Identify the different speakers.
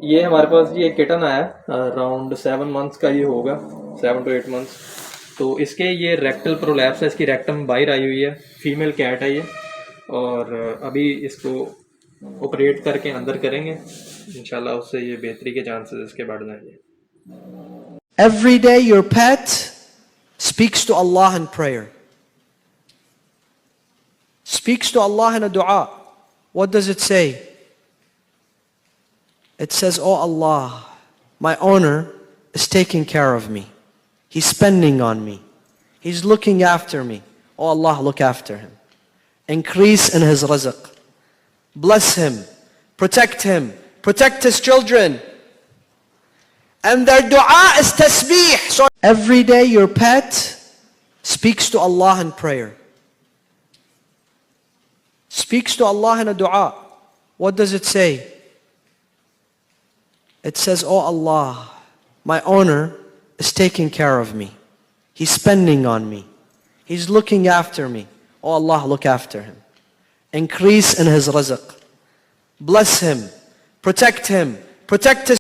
Speaker 1: ये हमारे पास जी एक किटन आया, अराउंड 7 मंथ्स का ये होगा, 7 to 8 months। तो इसके ये रेक्टल प्रोलैप्स है, इसकी रेक्टम बाहर आई हुई है, फीमेल कैट है ये। और अभी इसको ऑपरेट करके अंदर करेंगे, इंशाल्लाह उससे ये बेहतरी के चांसेस इसके बढ़ जाएंगे।
Speaker 2: Every day your pet speaks to Allah in prayer. Speaks to Allah in a dua. What does it say? It says, "Oh Allah, my owner is taking care of me. He's spending on me. He's looking after me. Oh Allah, look after him. Increase in his rizq. Bless him. Protect him. Protect his children." And their dua is tasbih. So every day your pet speaks to Allah in prayer. Speaks to Allah in a dua. What does it say? It says, "Oh Allah, my owner is taking care of me. He's spending on me. He's looking after me. Oh Allah, look after him. Increase in his rizq. Bless him. Protect him. Protect his